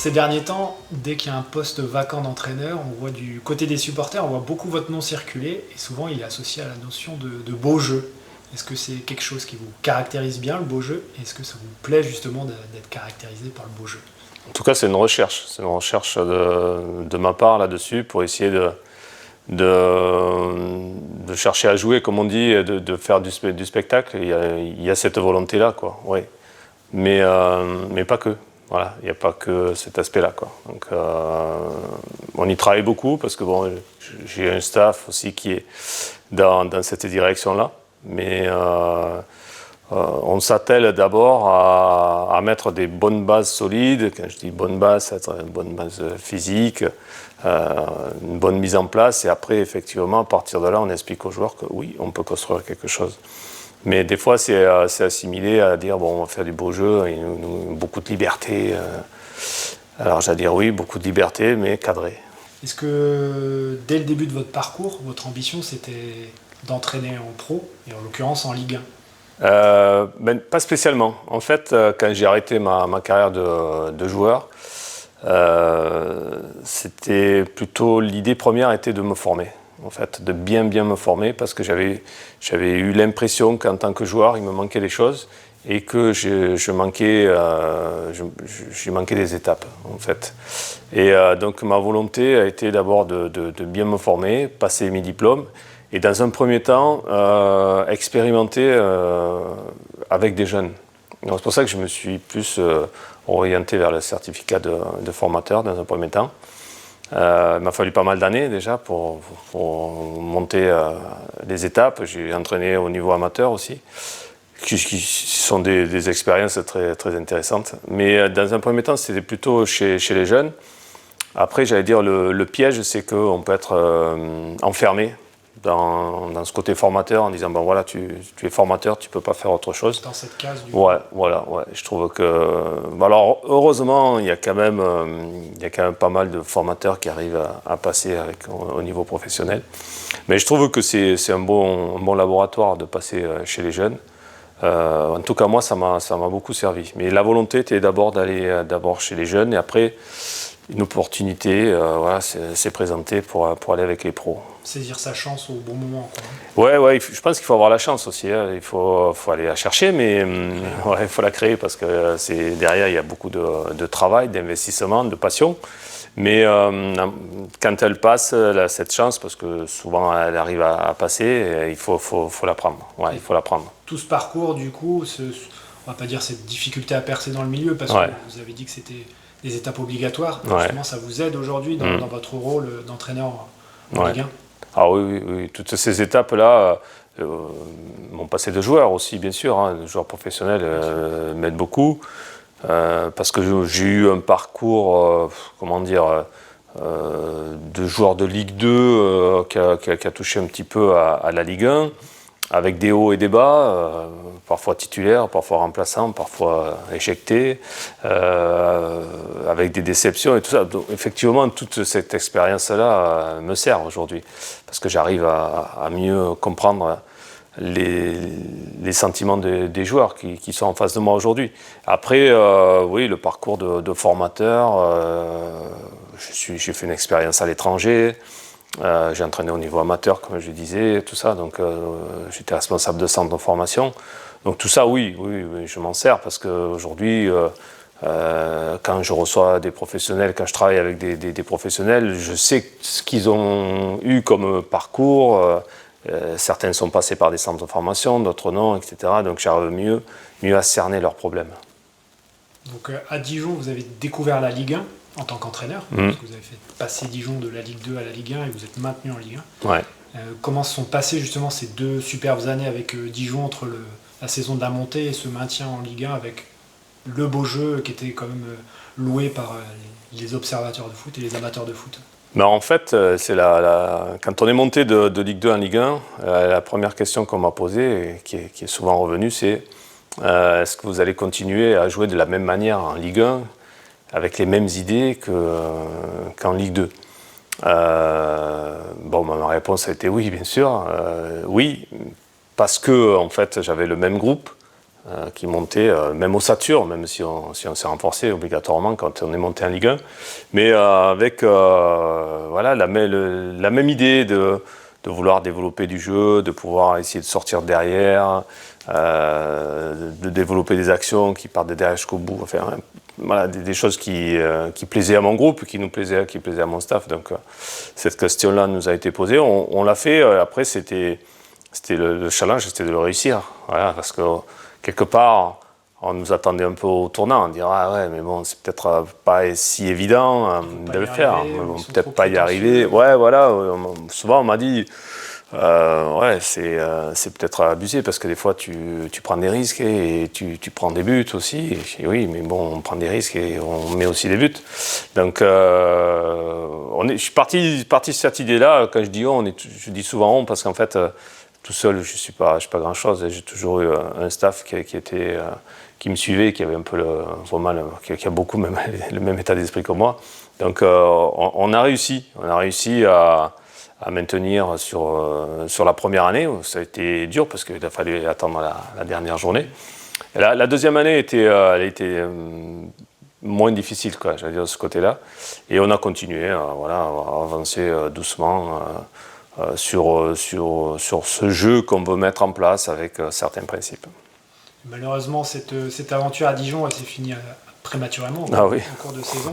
Ces derniers temps, dès qu'il y a un poste vacant d'entraîneur, on voit du côté des supporters, on voit beaucoup votre nom circuler et souvent il est associé à la notion de beau jeu. Est-ce que c'est quelque chose qui vous caractérise bien, le beau jeu? Est-ce que ça vous plaît justement d'être caractérisé par le beau jeu? En tout cas, c'est une recherche. C'est une recherche de ma part là-dessus pour essayer de chercher à jouer, comme on dit, et de faire du spectacle. Il y a cette volonté-là, quoi. Oui. Mais pas que. Voilà, il n'y a pas que cet aspect-là, quoi. Donc, on y travaille beaucoup parce que bon, j'ai un staff aussi qui est dans cette direction-là. Mais on s'attelle d'abord à mettre des bonnes bases solides. Quand je dis bonne base, ça va être une bonne base physique, une bonne mise en place. Et après, effectivement, à partir de là, on explique aux joueurs que oui, on peut construire quelque chose. Mais des fois, c'est assimilé à dire bon, on va faire du beau jeu, et beaucoup de liberté. Alors, j'allais dire oui, beaucoup de liberté, mais cadré. Est-ce que dès le début de votre parcours, votre ambition c'était d'entraîner en pro, et en l'occurrence en Ligue 1? Pas spécialement. En fait, quand j'ai arrêté ma carrière de joueur, c'était plutôt l'idée première était de me former. En fait, de bien me former parce que j'avais eu l'impression qu'en tant que joueur, il me manquait des choses et que j'ai manqué des étapes, en fait. Et donc, ma volonté a été d'abord de bien me former, passer mes diplômes et dans un premier temps, expérimenter avec des jeunes. Donc, c'est pour ça que je me suis plus orienté vers le certificat de formateur dans un premier temps. Il m'a fallu pas mal d'années déjà pour monter les étapes. J'ai entraîné au niveau amateur aussi, qui sont des expériences très, très intéressantes. Mais dans un premier temps, c'était plutôt chez les jeunes. Après, j'allais dire, le piège, c'est qu'on peut être enfermé dans ce côté formateur en disant ben voilà, tu es formateur, tu peux pas faire autre chose. Dans cette case du ouais, voilà, ouais. Je trouve que alors heureusement il y a quand même pas mal de formateurs qui arrivent à passer au niveau professionnel. Mais je trouve que c'est un bon laboratoire de passer chez les jeunes. En tout cas moi ça m'a beaucoup servi. Mais la volonté était d'aller chez les jeunes et après une opportunité voilà, s'est présentée pour aller avec les pros. Saisir sa chance au bon moment, quoi. Ouais, je pense qu'il faut avoir la chance aussi. Hein. Il faut aller la chercher, mais il faut la créer parce que derrière, il y a beaucoup de travail, d'investissement, de passion. Mais quand elle passe, cette chance, parce que souvent elle arrive à passer, il faut la prendre. Ouais, il faut la prendre. Tout ce parcours, du coup, on va pas dire cette difficulté à percer dans le milieu, parce que vous avez dit que c'était des étapes obligatoires. Justement, ça vous aide aujourd'hui dans votre rôle d'entraîneur en Ligue 1? Ah oui, toutes ces étapes-là, mon passé de joueur aussi, bien sûr, hein, de joueur professionnel m'aide beaucoup, parce que j'ai eu un parcours, de joueur de Ligue 2 qui a touché un petit peu à la Ligue 1, avec des hauts et des bas, parfois titulaire, parfois remplaçant, parfois éjecté, avec des déceptions et tout ça. Donc, effectivement, toute cette expérience-là me sert aujourd'hui, parce que j'arrive à mieux comprendre les sentiments des joueurs qui sont en face de moi aujourd'hui. Après, oui, le parcours de formateur, j'ai fait une expérience à l'étranger. J'ai entraîné au niveau amateur, comme je disais, tout ça. Donc, j'étais responsable de centre de formation. Donc, tout ça, oui, je m'en sers parce qu'aujourd'hui, quand je reçois des professionnels, quand je travaille avec des professionnels, je sais ce qu'ils ont eu comme parcours. Certains sont passés par des centres de formation, d'autres non, etc. Donc, j'arrive mieux à cerner leurs problèmes. Donc, à Dijon, vous avez découvert la Ligue 1. En tant qu'entraîneur, parce que vous avez fait passer Dijon de la Ligue 2 à la Ligue 1 et vous êtes maintenu en Ligue 1. Ouais. Comment se sont passées justement ces 2 superbes années avec Dijon entre la saison de la montée et ce maintien en Ligue 1 avec le beau jeu qui était quand même loué par les observateurs de foot et les amateurs de foot? Mais en fait, c'est quand on est monté de Ligue 2 en Ligue 1, la première question qu'on m'a posée, et qui est souvent revenue, c'est est-ce que vous allez continuer à jouer de la même manière en Ligue 1 avec les mêmes idées qu'en Ligue 2. Ma réponse a été oui, bien sûr. Oui, parce que en fait, j'avais le même groupe, qui montait, même au Satur, même si on s'est renforcé obligatoirement quand on est monté en Ligue 1, mais avec voilà, la même idée de vouloir développer du jeu, de pouvoir essayer de sortir derrière, de développer des actions qui partent de derrière jusqu'au bout. Enfin, voilà, des choses qui plaisaient à mon groupe, qui plaisaient à mon staff. Donc cette question-là nous a été posée. On l'a fait. Après, c'était le challenge, c'était de le réussir. Voilà, parce que quelque part, on nous attendait un peu au tournant. On dirait, ah ouais, mais bon, c'est peut-être pas si évident de le faire. On va peut-être pas y arriver. Ouais, voilà. Souvent, on m'a dit, ouais, c'est peut-être abusé parce que des fois, tu prends des risques et tu prends des buts aussi. Et je dis, oui, mais bon, on prend des risques et on met aussi des buts. Donc, je suis parti de cette idée-là. Quand je dis on, je dis souvent on parce qu'en fait, tout seul, je suis pas grand-chose. J'ai toujours eu un staff qui me suivait, qui avait un peu qui a beaucoup même le même état d'esprit que moi. Donc, on a réussi à maintenir sur la première année. Ça a été dur parce qu'il a fallu attendre la dernière journée. Et la deuxième année elle a été moins difficile, quoi, j'allais dire, de ce côté-là. Et on a continué voilà, à avancer doucement sur ce jeu qu'on veut mettre en place avec certains principes. Malheureusement, cette aventure à Dijon, elle s'est finie prématurément en cours de saison.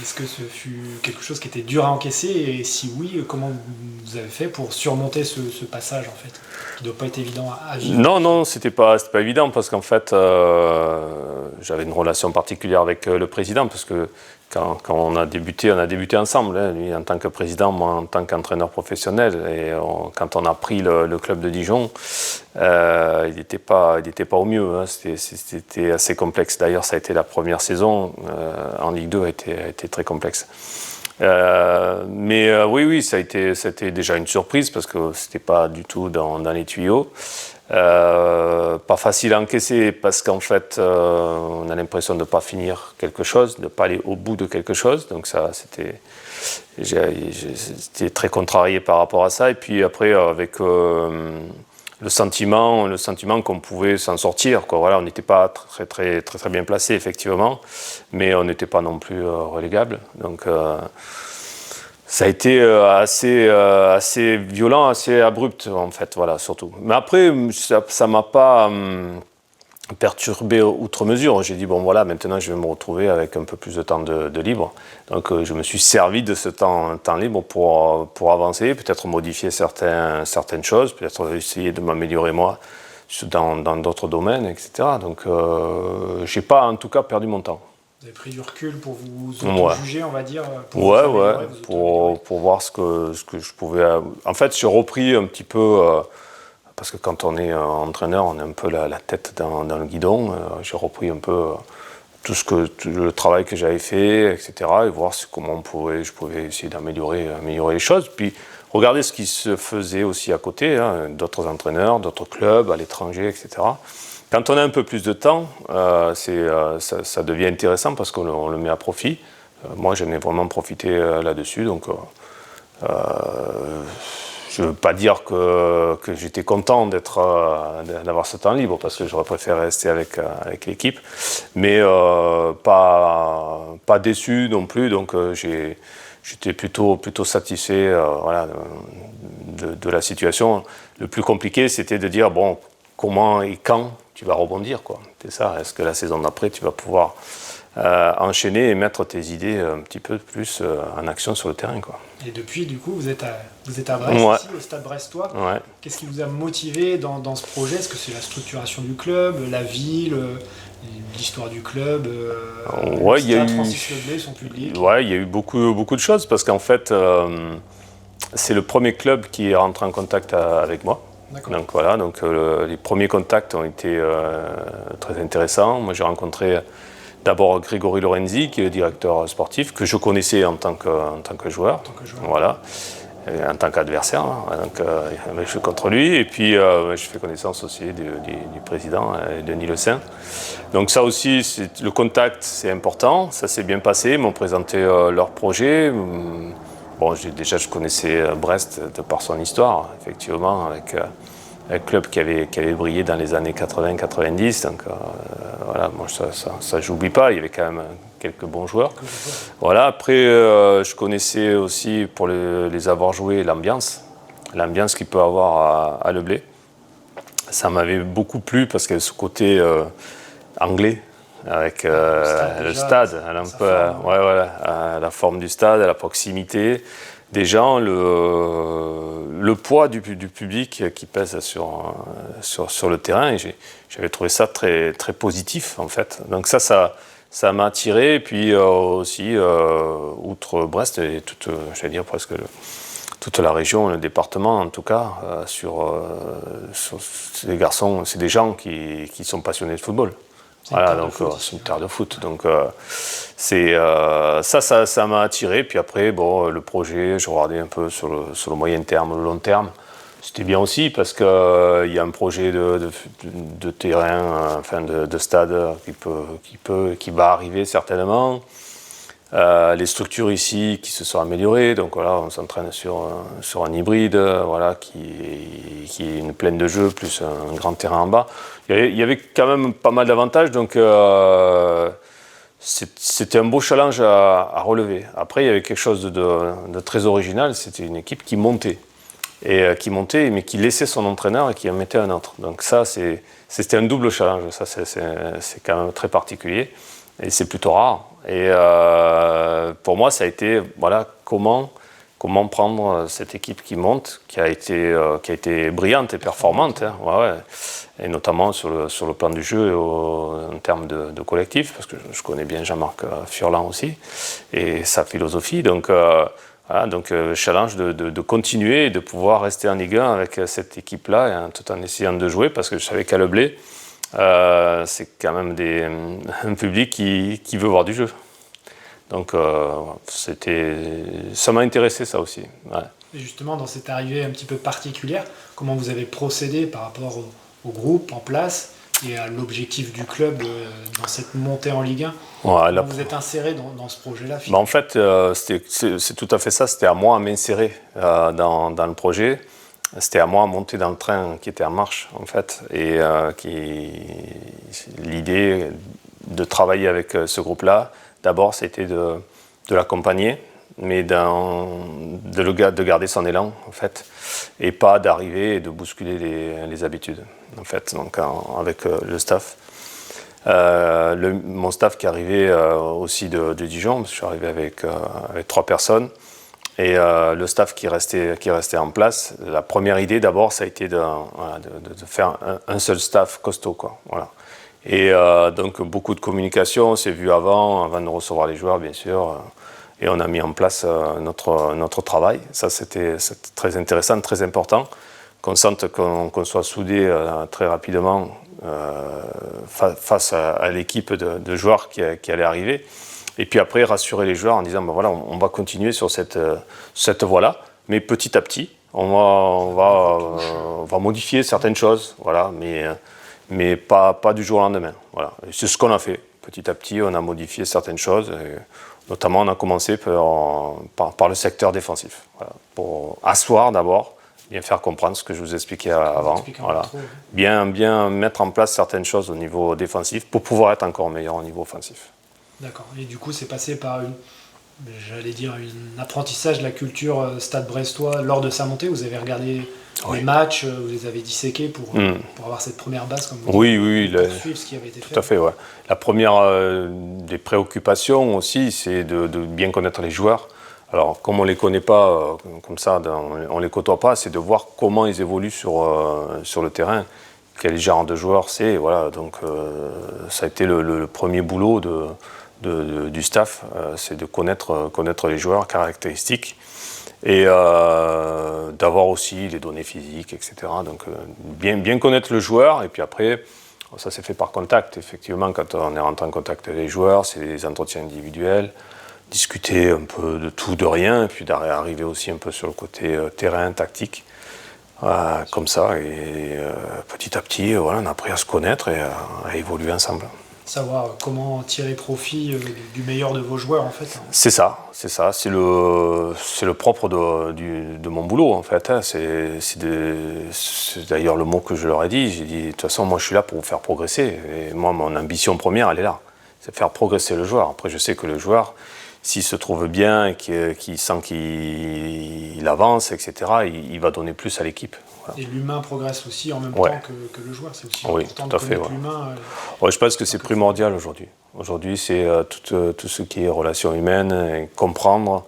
Est-ce que ce fut quelque chose qui était dur à encaisser? Et si oui, comment vous avez fait pour surmonter ce passage, en fait, qui ne doit pas être évident à vivre? Non, c'était pas évident parce qu'en fait, j'avais une relation particulière avec le président parce que quand on a débuté ensemble, hein, lui en tant que président, moi en tant qu'entraîneur professionnel. Et quand on a pris le club de Dijon, il n'était pas au mieux. Hein, c'était assez complexe. D'ailleurs, ça a été la première saison en Ligue 2 a été très complexe. Mais oui, ça a été déjà une surprise parce que c'était pas du tout dans les tuyaux. Pas facile à encaisser parce qu'en fait, on a l'impression de ne pas finir quelque chose, de ne pas aller au bout de quelque chose. Donc ça, j'étais très contrarié par rapport à ça. Et puis après, avec le sentiment qu'on pouvait s'en sortir, quoi. Voilà, on n'était pas très bien placé effectivement, mais on n'était pas non plus relégable. Donc ça a été assez violent, assez abrupt en fait, voilà, surtout. Mais après, ça m'a pas perturbé outre mesure. J'ai dit bon voilà, maintenant je vais me retrouver avec un peu plus de temps de libre. Donc je me suis servi de ce temps libre pour avancer, peut-être modifier certaines choses, peut-être essayer de m'améliorer moi dans d'autres domaines, etc. Donc j'ai pas en tout cas perdu mon temps. Vous avez pris du recul pour vous auto-juger, on va dire, pour voir ce que je pouvais. En fait, j'ai repris un petit peu, parce que quand on est entraîneur, on a un peu la tête dans le guidon. J'ai repris un peu tout le travail que j'avais fait, etc. Et voir comment je pouvais essayer d'améliorer les choses. Puis regarder ce qui se faisait aussi à côté, hein, d'autres entraîneurs, d'autres clubs à l'étranger, etc. Quand on a un peu plus de temps, ça devient intéressant parce qu'on le met à profit. Moi, j'en ai vraiment profité là-dessus. Donc, je ne veux pas dire que j'étais content d'avoir ce temps libre parce que j'aurais préféré rester avec l'équipe. Mais pas déçu non plus. Donc, j'étais plutôt satisfait voilà, de la situation. Le plus compliqué, c'était de dire, bon, comment et quand tu vas rebondir, quoi. C'est ça. Est-ce que la saison d'après, tu vas pouvoir enchaîner et mettre tes idées un petit peu plus en action sur le terrain, quoi. Et depuis, du coup, vous êtes à Brest, ici, au Stade Brestois. Ouais. Qu'est-ce qui vous a motivé dans ce projet? Est-ce que c'est la structuration du club, la ville, l'histoire du club, ouais, le stade Francis Leblay, son public? Ouais, il y a eu beaucoup de choses parce qu'en fait, c'est le premier club qui est rentré en contact avec moi. Donc voilà, les premiers contacts ont été très intéressants. Moi, j'ai rencontré d'abord Grégory Lorenzi, qui est le directeur sportif, que je connaissais en tant que joueur. Voilà, en tant qu'adversaire. Donc, je suis contre lui. Et puis, je fais connaissance aussi du président, Denis Le Saint. Donc ça aussi, le contact, c'est important. Ça s'est bien passé. Ils m'ont présenté leur projet. Bon, je connaissais Brest de par son histoire, effectivement, un club qui avait brillé dans les années 80-90. Donc voilà, moi ça j'oublie pas, il y avait quand même quelques bons joueurs. Voilà, après je connaissais aussi, pour les avoir joués, l'ambiance qu'il peut avoir à Le Blé. Ça m'avait beaucoup plu parce qu'il y avait ce côté anglais, avec le stade, la forme du stade, la proximité des gens, le poids du public qui pèse sur le terrain. Et j'avais trouvé ça très, très positif, en fait. Donc ça m'a attiré. Et puis aussi, outre Brest, et j'allais dire presque toute la région, le département en tout cas, sur les garçons, c'est des gens qui sont passionnés de football. Voilà, donc c'est une terre de foot. Donc ça m'a attiré. Puis après, bon, le projet, je regardais un peu sur le moyen terme, le long terme. C'était bien aussi parce qu'il y a un projet de terrain, enfin de stade qui va arriver certainement. Les structures ici qui se sont améliorées, donc voilà, on s'entraîne sur un hybride, voilà, qui est une plaine de jeu plus un grand terrain en bas. Il y avait quand même pas mal d'avantages, donc c'était un beau challenge à relever. Après, il y avait quelque chose de très original, c'était une équipe qui montait, mais qui laissait son entraîneur et qui en mettait un autre. Donc ça, c'était un double challenge, ça c'est quand même très particulier, et c'est plutôt rare. Et pour moi, ça a été, voilà, comment prendre cette équipe qui monte, qui a été brillante et performante, hein, ouais, et notamment sur le plan du jeu en termes de collectif, parce que je connais bien Jean-Marc Furlan aussi, et sa philosophie. Donc, voilà, challenge de continuer et de pouvoir rester en Ligue 1 avec cette équipe-là, hein, tout en essayant de jouer, parce que je savais qu'à Le Blé, c'est quand même un public qui veut voir du jeu. Donc ça m'a intéressé, ça aussi. Ouais. Et justement, dans cette arrivée un petit peu particulière, comment vous avez procédé par rapport au groupe en place et à l'objectif du club dans cette montée en Ligue 1 ? Comment vous êtes inséré dans ce projet-là En fait, c'est tout à fait ça. C'était à moi à m'insérer dans le projet. C'était à moi à monter dans le train qui était en marche, en fait. Et l'idée de travailler avec ce groupe-là, d'abord, c'était de l'accompagner, mais de garder son élan, en fait, et pas d'arriver et de bousculer les habitudes, en fait, donc avec le staff. Mon staff qui arrivait aussi de Dijon, parce que je suis arrivé avec 3 personnes, et le staff qui restait en place. La première idée, d'abord, ça a été de faire un seul staff costaud, quoi. Voilà. Et donc, beaucoup de communication, on s'est vu avant de recevoir les joueurs, bien sûr. Et on a mis en place notre travail. Ça, c'était très intéressant, très important. Qu'on sente qu'on soit soudés très rapidement face à l'équipe de joueurs qui allait arriver. Et puis après, rassurer les joueurs en disant, ben voilà, on va continuer sur cette voie-là, mais petit à petit, on va modifier certaines choses, voilà, mais pas du jour au lendemain. Voilà. C'est ce qu'on a fait. Petit à petit, on a modifié certaines choses, et notamment on a commencé par le secteur défensif, voilà, pour asseoir d'abord, bien faire comprendre ce que je vous expliquais avant, voilà. Bien mettre en place certaines choses au niveau défensif pour pouvoir être encore meilleur au niveau offensif. D'accord. Et du coup, c'est passé par un apprentissage de la culture Stade Brestois lors de sa montée. Vous avez regardé les matchs, vous les avez disséqués pour avoir cette première base, comme vous dites, pour suivre ce qui avait été fait. Tout à fait, ouais. La première des préoccupations aussi, c'est de bien connaître les joueurs. Alors, comme on ne les connaît pas comme ça, on ne les côtoie pas, c'est de voir comment ils évoluent sur le terrain, quel genre de joueur c'est. Voilà, donc ça a été le premier boulot du staff, c'est de connaître les joueurs, caractéristiques, et d'avoir aussi les données physiques, etc. Donc bien connaître le joueur, et puis après, ça s'est fait par contact. Effectivement, quand on est rentré en contact avec les joueurs, c'est des entretiens individuels, discuter un peu de tout, de rien, et puis d'arriver aussi un peu sur le côté terrain, tactique, comme ça, et petit à petit, voilà, on a appris à se connaître et à évoluer ensemble. Savoir comment tirer profit du meilleur de vos joueurs, en fait. C'est ça, c'est le propre de mon boulot, en fait. Hein. C'est d'ailleurs le mot que je leur ai dit. J'ai dit, de toute façon, moi, je suis là pour vous faire progresser. Et moi, mon ambition première, elle est là. C'est faire progresser le joueur. Après, je sais que le joueur, s'il se trouve bien et qu'il sent qu'il avance, etc., il va donner plus à l'équipe. Voilà. Et l'humain progresse aussi en même temps que le joueur. C'est aussi important de connaître l'humain. Je pense que c'est primordial aujourd'hui. Aujourd'hui, c'est tout ce qui est relations humaines, comprendre,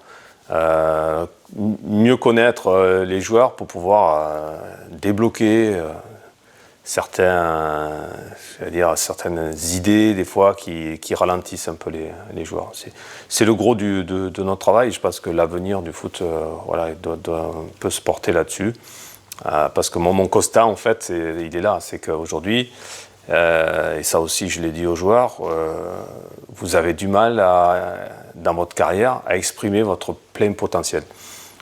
mieux connaître les joueurs pour pouvoir débloquer certaines idées, des fois, qui ralentissent un peu les joueurs. C'est le gros de notre travail. Je pense que l'avenir du foot doit un peu se porter là-dessus. Parce que mon constat, en fait, il est là. C'est qu'aujourd'hui, et ça aussi je l'ai dit aux joueurs, vous avez du mal dans votre carrière à exprimer votre plein potentiel.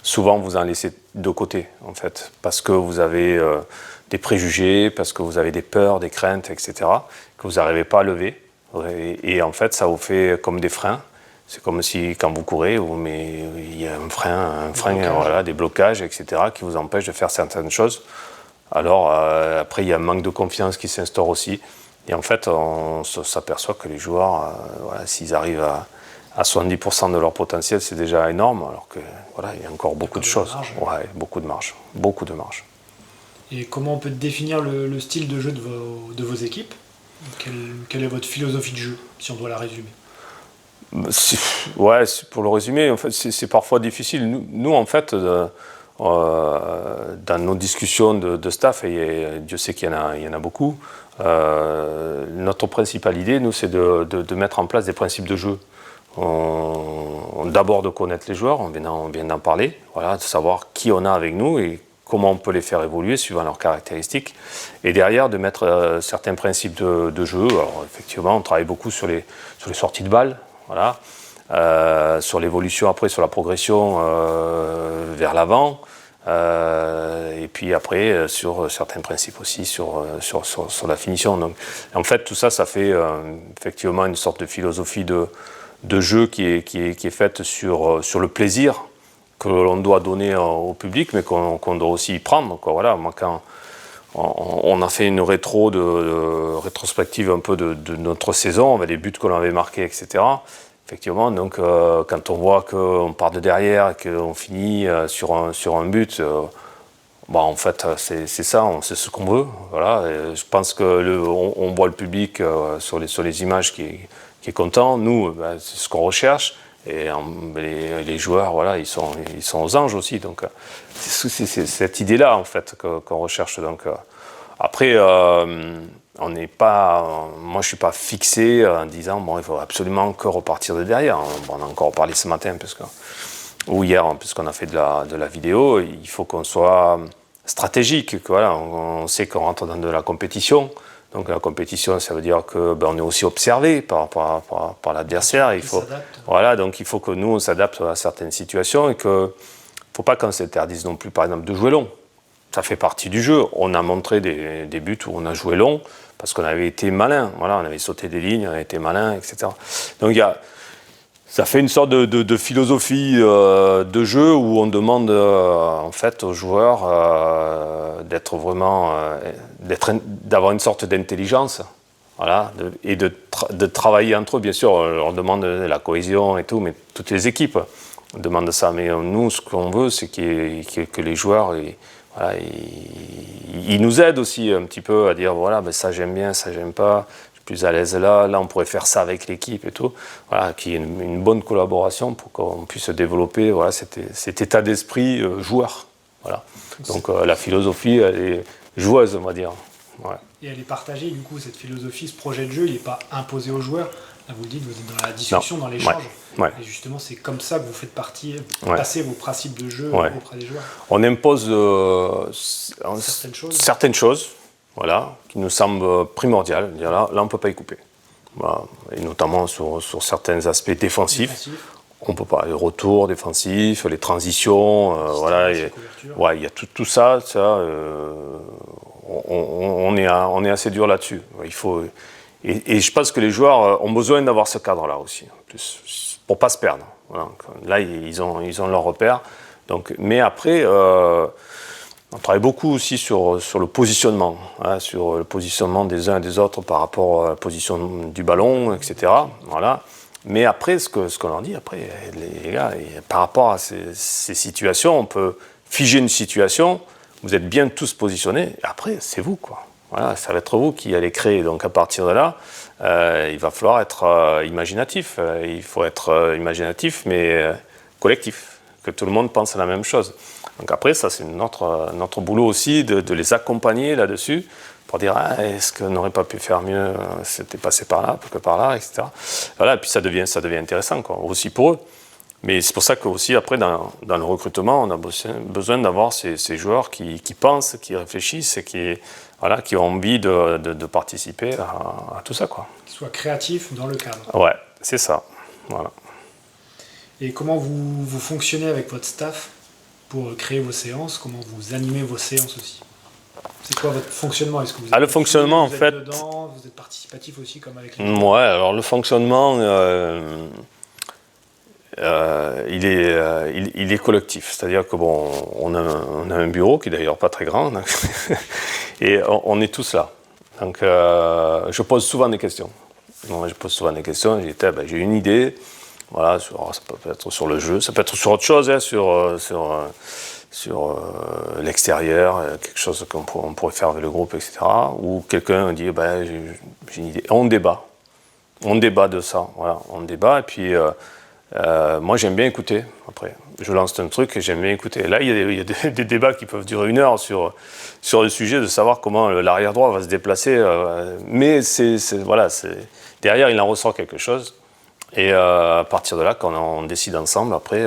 Souvent vous en laissez de côté, en fait, parce que vous avez des préjugés, parce que vous avez des peurs, des craintes, etc., que vous n'arrivez pas à lever. Et en fait, ça vous fait comme des freins. C'est comme si quand vous courez, il y a un frein, des blocages, etc., qui vous empêchent de faire certaines choses. Alors après, il y a un manque de confiance qui s'instaure aussi. Et en fait, on s'aperçoit que les joueurs, s'ils arrivent à 70% de leur potentiel, c'est déjà énorme. Alors que il y a encore beaucoup de choses. Beaucoup de marge. Et comment on peut définir le style de jeu de vos équipes ? Quelle est votre philosophie de jeu, si on doit la résumer ? Pour le résumer, en fait, c'est parfois difficile. Nous en fait, dans nos discussions de staff, et Dieu sait qu'il y en a beaucoup, notre principale idée, nous, c'est de mettre en place des principes de jeu. D'abord de connaître les joueurs, on vient d'en parler, de savoir qui on a avec nous et comment on peut les faire évoluer suivant leurs caractéristiques. Et derrière, de mettre certains principes de jeu. Alors effectivement, on travaille beaucoup sur les sorties de balles. Sur l'évolution après, sur la progression vers l'avant, et puis après sur certains principes aussi sur la finition. Donc, en fait, tout ça fait effectivement une sorte de philosophie de jeu qui est faite sur le plaisir que l'on doit donner au public, mais qu'on doit aussi y prendre. Quoi. Moi, quand on a fait une rétrospective un peu de notre saison, avec les buts que l'on avait marqués, etc. Effectivement, donc quand on voit qu'on part de derrière et qu'on finit sur un but, en fait c'est ça, on sait ce qu'on veut. Et je pense qu'on voit le public sur les images qui est content. Nous, c'est ce qu'on recherche. Et les joueurs, ils sont aux anges aussi. Donc c'est cette idée-là en fait qu'on recherche. Donc après, on n'est pas. Moi, je suis pas fixé en disant il faut absolument que repartir de derrière. On a encore parlé ce matin ou hier, puisqu'on a fait de la vidéo. Il faut qu'on soit stratégique. On sait qu'on rentre dans de la compétition. Donc la compétition, ça veut dire qu'on est aussi observé par l'adversaire. Donc il faut que nous, on s'adapte à certaines situations et qu'il ne faut pas qu'on s'interdise non plus, par exemple, de jouer long. Ça fait partie du jeu. On a montré des buts où on a joué long parce qu'on avait été malin. On avait sauté des lignes, on avait été malin, etc. Donc ça fait une sorte de philosophie de jeu où on demande en fait aux joueurs d'avoir une sorte d'intelligence, et de travailler entre eux. Bien sûr, on leur demande la cohésion et tout, mais toutes les équipes demandent ça. Mais nous, ce qu'on veut, c'est que les joueurs ils nous aident aussi un petit peu à dire ça j'aime bien, ça j'aime pas. Plus à l'aise là on pourrait faire ça avec l'équipe et tout, qu'il y ait une bonne collaboration pour qu'on puisse développer cet état d'esprit joueur. Donc la philosophie, elle est joueuse, on va dire. Et elle est partagée, du coup, cette philosophie, ce projet de jeu, il n'est pas imposé aux joueurs. Là, vous le dites, vous êtes dans la discussion, dans l'échange. Et justement, c'est comme ça que vous faites passer vos principes de jeu auprès des joueurs. On impose certaines choses. Qui nous semble primordial. Là, on ne peut pas y couper. Et notamment sur certains aspects défensifs. On peut pas. Les retours défensifs, les transitions, il y a tout ça. On est assez dur là-dessus. Et je pense que les joueurs ont besoin d'avoir ce cadre-là aussi, en plus, pour ne pas se perdre. Voilà. Là, ils ont leur repère. Donc, mais après, on travaille beaucoup aussi sur le positionnement, hein, sur le positionnement des uns et des autres par rapport à la position du ballon, etc. Voilà. Mais après, ce qu'on leur dit, après, les gars, par rapport à ces situations, on peut figer une situation, vous êtes bien tous positionnés, et après, c'est vous, quoi. Voilà, ça va être vous qui allez créer. Donc à partir de là, il va falloir être imaginatif. Il faut être imaginatif, mais collectif, que tout le monde pense à la même chose. Donc après, ça c'est notre boulot aussi de les accompagner là-dessus pour dire est-ce qu'on n'aurait pas pu faire mieux, c'était passé par là, que par là, etc. Voilà, et puis ça devient intéressant, quoi, aussi pour eux. Mais c'est pour ça qu'aussi après dans le recrutement, on a besoin d'avoir ces joueurs qui pensent, qui réfléchissent et qui ont envie de participer à tout ça, quoi. Qui soit créatif dans le cadre. Ouais, c'est ça. Voilà. Et comment vous fonctionnez avec votre staff pour créer vos séances? Comment vous animez vos séances aussi? C'est quoi votre fonctionnement? Est-ce que vous êtes le fonctionnement, vous en fait, dedans, vous êtes participatif aussi comme avec les ouais, alors le fonctionnement, il est collectif. C'est-à-dire que bon, on a un bureau qui est d'ailleurs pas très grand, donc et on est tous là. Donc je pose souvent des questions. Je pose souvent des questions. J'ai une idée. Voilà, ça peut être sur le jeu, ça peut être sur autre chose, hein, sur l'extérieur, quelque chose qu'on pourrait faire avec le groupe, etc. Ou quelqu'un dit j'ai une idée. On débat de ça. Voilà, on débat et puis moi j'aime bien écouter. Après, je lance un truc et j'aime bien écouter. Et là, il y a des débats qui peuvent durer 1 heure sur le sujet de savoir comment l'arrière droit va se déplacer. Mais derrière, il en ressort quelque chose. Et à partir de là, quand on décide ensemble, après,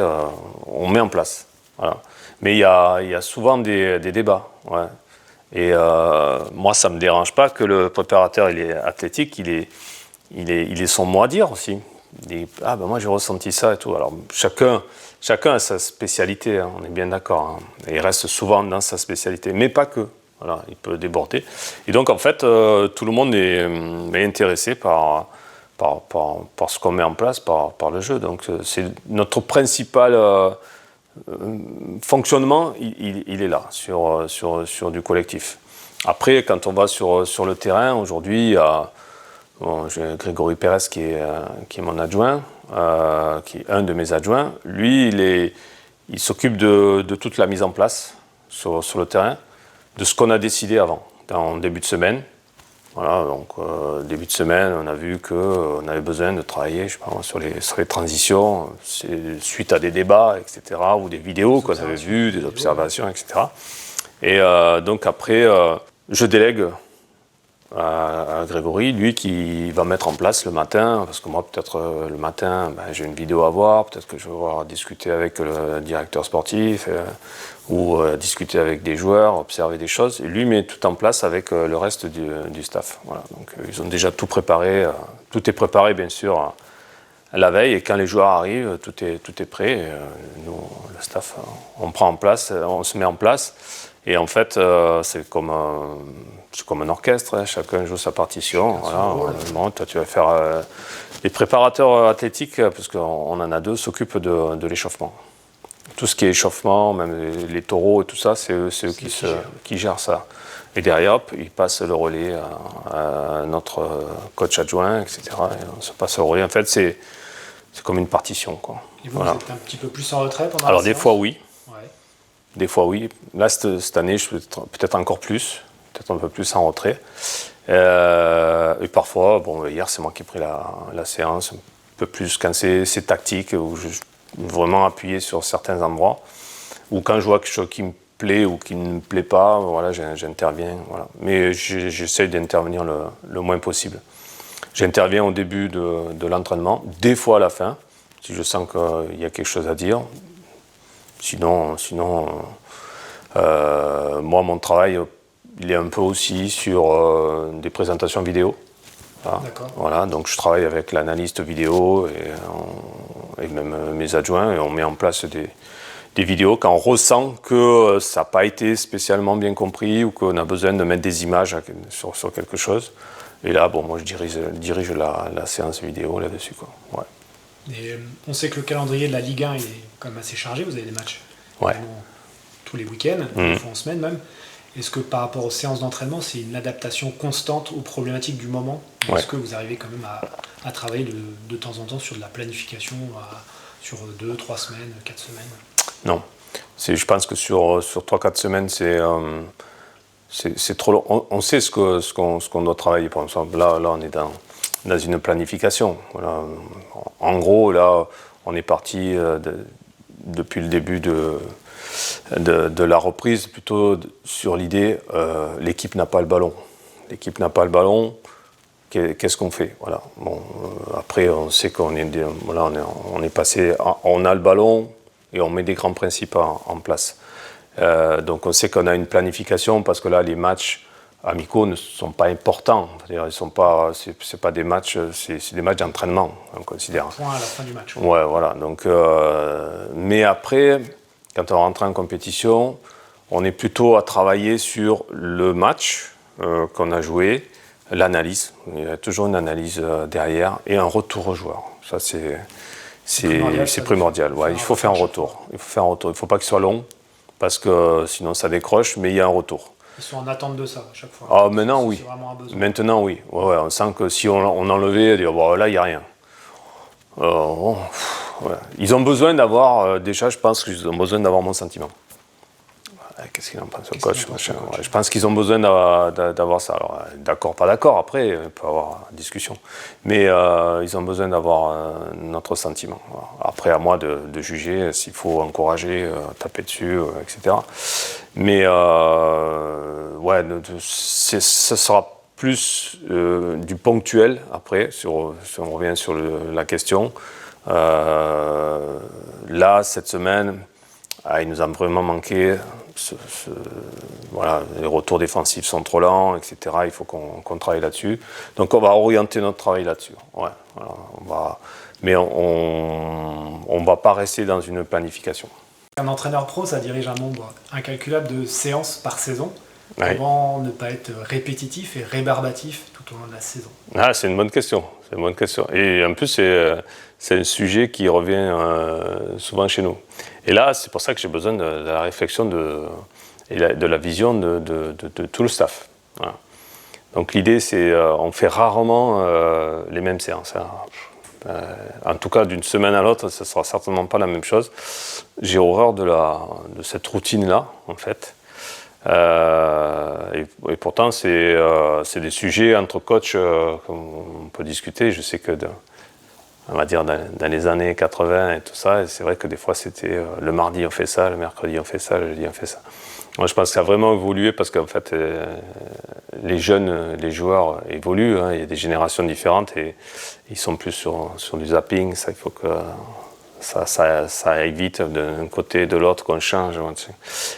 on met en place. Voilà. Mais il y a souvent des débats. Ouais. Et moi, ça ne me dérange pas que le préparateur athlétique, il ait son mot à dire aussi. Il dit, moi j'ai ressenti ça et tout. Alors chacun a sa spécialité, hein, on est bien d'accord. Hein. Et il reste souvent dans sa spécialité, mais pas que. Voilà, il peut déborder. Et donc en fait, tout le monde est intéressé par ce qu'on met en place, par le jeu. Donc c'est notre principal fonctionnement, il est là, sur du collectif. Après, quand on va sur le terrain, aujourd'hui, j'ai Grégory Pérez qui est mon adjoint, qui est un de mes adjoints. Lui, il s'occupe de toute la mise en place sur le terrain, de ce qu'on a décidé avant, en début de semaine. Voilà, donc début de semaine, on a vu qu'on avait besoin de travailler, je sais pas, sur les transitions, suite à des débats, etc., ou des vidéos qu'on avait vues, des observations, etc. Et donc après, je délègue à Grégory, lui qui va mettre en place le matin, parce que moi peut-être le matin j'ai une vidéo à voir, peut-être que je vais voir discuter avec le directeur sportif ou discuter avec des joueurs, observer des choses, et lui met tout en place avec le reste du staff. Voilà. Donc ils ont déjà tout préparé, tout est préparé bien sûr la veille, et quand les joueurs arrivent, tout est prêt, et, nous, le staff, on prend en place, on se met en place, et en fait c'est comme un orchestre, hein, chacun joue sa partition. Voilà. Bon, toi, tu vas faire les préparateurs athlétiques, parce qu'on en a 2, s'occupent de l'échauffement. Tout ce qui est échauffement, même les taureaux et tout ça, c'est eux qui gèrent ça. Et derrière, hop, ils passent le relais à notre coach adjoint, etc. Et on se passe le relais. En fait, c'est comme une partition, quoi. Et vous, voilà. Vous êtes un petit peu plus en retrait pendant Alors, la séance ? des fois, oui. Ouais. Des fois, oui. Là, cette année, je suis peut-être encore plus. Peut-être un peu plus en retrait. Et parfois, hier c'est moi qui ai pris la séance, un peu plus quand c'est tactique, où je vraiment appuyé sur certains endroits, ou quand je vois quelque chose qui me plaît ou qui ne me plaît pas, voilà, j'interviens. Voilà. Mais j'essaie d'intervenir le moins possible. J'interviens au début de l'entraînement, des fois à la fin, si je sens qu'il y a quelque chose à dire. Sinon moi, mon travail, il est un peu aussi sur des présentations vidéo. Voilà, donc je travaille avec l'analyste vidéo et même mes adjoints, et on met en place des vidéos quand on ressent que ça n'a pas été spécialement bien compris ou qu'on a besoin de mettre des images sur quelque chose. Et là, bon, moi je dirige la séance vidéo là-dessus, quoi. Ouais. Et on sait que le calendrier de la Ligue 1 est quand même assez chargé, vous avez des matchs tous les week-ends, des fois en semaine même. Est-ce que par rapport aux séances d'entraînement, c'est une adaptation constante aux problématiques du moment? Est-ce que vous arrivez quand même à travailler de temps en temps sur de la planification sur 2, 3 semaines, 4 semaines? Non. Je pense que sur 3-4 semaines, c'est trop long. On sait ce qu'on doit travailler. Par exemple, là on est dans une planification. Voilà. En gros, là, on est parti depuis le début de la reprise, plutôt sur l'idée, l'équipe n'a pas le ballon. L'équipe n'a pas le ballon, qu'est-ce qu'on fait? Voilà. Bon, après, on sait qu'on est, voilà, on est passé, on a le ballon et on met des grands principes en place. Donc on sait qu'on a une planification parce que là, les matchs amicaux ne sont pas importants. C'est-à-dire, ils sont pas, c'est pas des matchs, c'est des matchs d'entraînement, on considère. Point à la fin du match. Ouais, voilà. Donc, mais après, quand on rentre en compétition, on est plutôt à travailler sur le match qu'on a joué, l'analyse. Il y a toujours une analyse derrière et un retour aux joueurs. Ça, c'est primordial. Ouais, il faut faire un retour. Il ne faut pas qu'il soit long parce que sinon ça décroche, mais il y a un retour. Ils sont en attente de ça à chaque fois. Ah, maintenant, oui. Maintenant, oui. Ouais, on sent que si on enlevait, bon, là, il n'y a rien. Ouais. Ils ont besoin d'avoir, déjà, je pense qu'ils ont besoin d'avoir mon sentiment. Qu'est-ce qu'il en pense, le coach, je pense qu'ils ont besoin d'avoir ça. Alors, d'accord, pas d'accord, après, il peut y avoir discussion. Mais ils ont besoin d'avoir notre sentiment. Voilà. Après, à moi de juger s'il faut encourager, taper dessus, etc. Mais ouais, ce sera plus du ponctuel, après, si on revient sur la question. Là, cette semaine, il nous a vraiment manqué. Voilà, les retours défensifs sont trop lents, etc. Il faut qu'on travaille là-dessus. Donc on va orienter notre travail là-dessus. Ouais, voilà, mais on ne va pas rester dans une planification. Un entraîneur pro, ça dirige un nombre incalculable de séances par saison. Ouais. Comment ne pas être répétitif et rébarbatif tout au long de la saison? C'est une bonne question. C'est une bonne question. Et en plus, c'est un sujet qui revient souvent chez nous. Et là, c'est pour ça que j'ai besoin de la réflexion et de la vision de tout le staff. Voilà. Donc l'idée, c'est on fait rarement les mêmes séances. En tout cas, d'une semaine à l'autre, ce ne sera certainement pas la même chose. J'ai horreur de cette routine-là, en fait. Et pourtant, c'est des sujets entre coachs qu'on peut discuter. Je sais que, on va dire, dans les années 80 et tout ça, c'est vrai que des fois, c'était le mardi on fait ça, le mercredi on fait ça, le jeudi on fait ça. Moi, je pense que ça a vraiment évolué parce qu'en fait, les jeunes, les joueurs évoluent. Il y a des générations différentes et ils sont plus sur du zapping. Ça, il faut que ça aille vite d'un côté et de l'autre, qu'on change.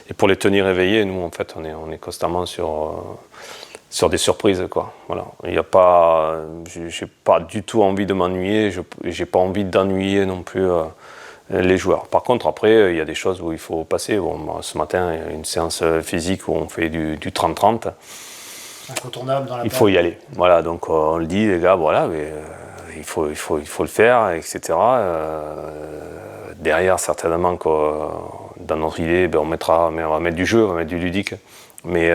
Et pour les tenir éveillés, nous, en fait, on est constamment sur des surprises, quoi. Voilà. Il y a pas, j'ai pas du tout envie de m'ennuyer. J'ai pas envie d'ennuyer non plus les joueurs. Par contre, après, il y a des choses où il faut passer. Bon, ce matin, il y a une séance physique où on fait du 30-30. Incontournable dans la Il faut y aller. Voilà, donc on le dit, les gars, voilà, mais il faut le faire, etc. Derrière, certainement que dans notre idée, on va mettre du jeu, on va mettre du ludique. Mais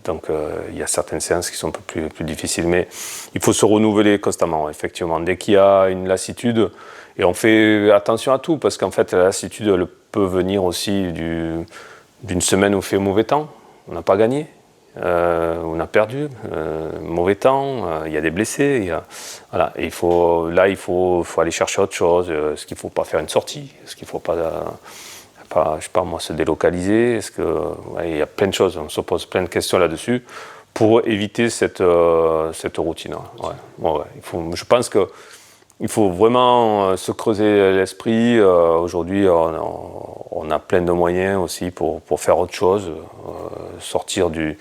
donc il y a certaines séances qui sont un peu plus difficiles. Mais il faut se renouveler constamment, effectivement. Dès qu'il y a une lassitude, et on fait attention à tout, parce qu'en fait, la lassitude, elle peut venir aussi d'une semaine où il fait mauvais temps. On n'a pas gagné. On a perdu, mauvais temps, il y a des blessés, voilà. Et il faut aller chercher autre chose. Est-ce qu'il ne faut pas faire une sortie? Est-ce qu'il ne faut pas, je sais pas moi, se délocaliser? Il y a plein de choses, on se pose plein de questions là-dessus pour éviter cette routine. Ouais. Je pense qu'il faut vraiment se creuser l'esprit. Aujourd'hui, on a plein de moyens aussi pour faire autre chose. Sortir du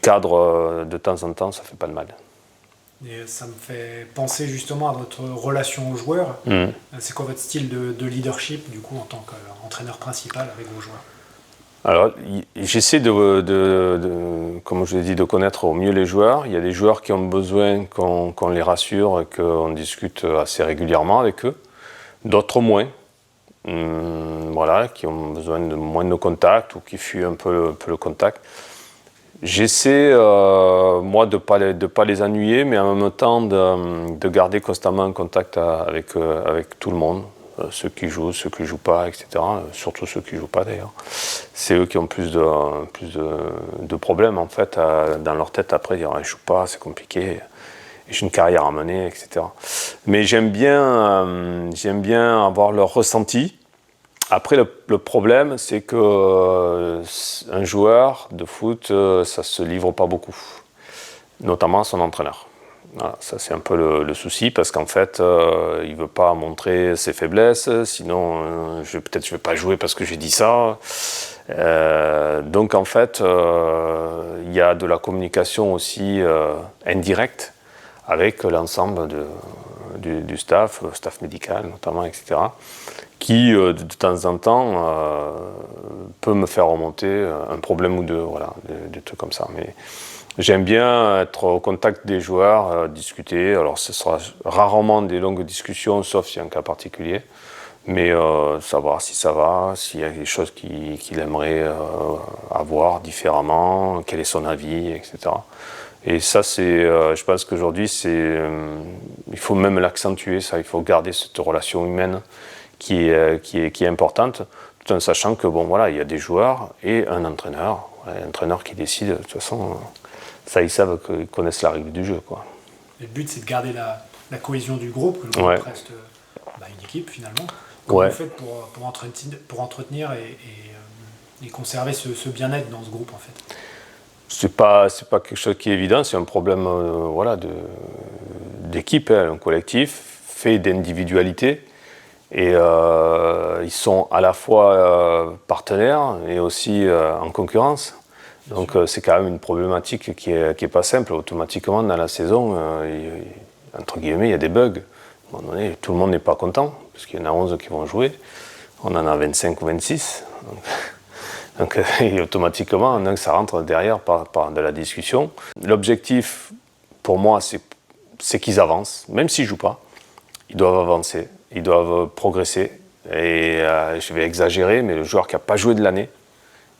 cadre de temps en temps, ça fait pas de mal. Et ça me fait penser justement à votre relation aux joueurs. C'est quoi votre style de leadership, du coup, en tant qu'entraîneur principal avec vos joueurs? Alors, j'essaie comme je l'ai dit, de connaître au mieux les joueurs. Il y a des joueurs qui ont besoin qu'on les rassure et qu'on discute assez régulièrement avec eux. D'autres moins. Voilà, qui ont besoin de moins de contact ou qui fuient un peu le contact. J'essaie, moi, de pas les ennuyer, mais en même temps de garder constamment un contact avec tout le monde. Ceux qui jouent pas, etc. Surtout ceux qui jouent pas d'ailleurs. C'est eux qui ont plus de problèmes en fait dans leur tête après, dire je joue pas, c'est compliqué, j'ai une carrière à mener, etc. Mais j'aime bien avoir leur ressenti. Après le problème, c'est que un joueur de foot, ça se livre pas beaucoup, notamment à son entraîneur. Voilà, ça c'est un peu le souci parce qu'en fait il veut pas montrer ses faiblesses, sinon peut-être je vais pas jouer parce que j'ai dit ça. Donc en fait il y a de la communication aussi indirecte avec l'ensemble du staff médical notamment, etc. qui de temps en temps peut me faire remonter un problème ou deux, voilà, des trucs comme ça. Mais j'aime bien être au contact des joueurs, discuter. Alors ce sera rarement des longues discussions, sauf s'il y a un cas particulier. Mais savoir si ça va, s'il y a des choses qu'il aimerait avoir différemment, quel est son avis, etc. Et ça, je pense qu'aujourd'hui, il faut même l'accentuer, ça. Il faut garder cette relation humaine qui est importante, tout en sachant que, bon, voilà, il y a des joueurs et un entraîneur qui décide, de toute façon... Ça, ils savent qu'ils connaissent la règle du jeu, quoi. Le but, c'est de garder la cohésion du groupe, que le groupe reste une équipe, finalement. Comment vous faites pour entretenir et conserver ce bien-être dans ce groupe, en fait? C'est pas quelque chose qui est évident, c'est un problème d'équipe, un collectif, fait d'individualité. Et ils sont à la fois partenaires et aussi en concurrence. Donc c'est quand même une problématique qui est pas simple. Automatiquement, dans la saison, entre guillemets, il y a des bugs. À un moment donné, tout le monde n'est pas content, parce qu'il y en a 11 qui vont jouer. On en a 25 ou 26. Donc et automatiquement, donc, ça rentre derrière par de la discussion. L'objectif, pour moi, c'est qu'ils avancent. Même s'ils ne jouent pas, ils doivent avancer, ils doivent progresser. Et je vais exagérer, mais le joueur qui n'a pas joué de l'année,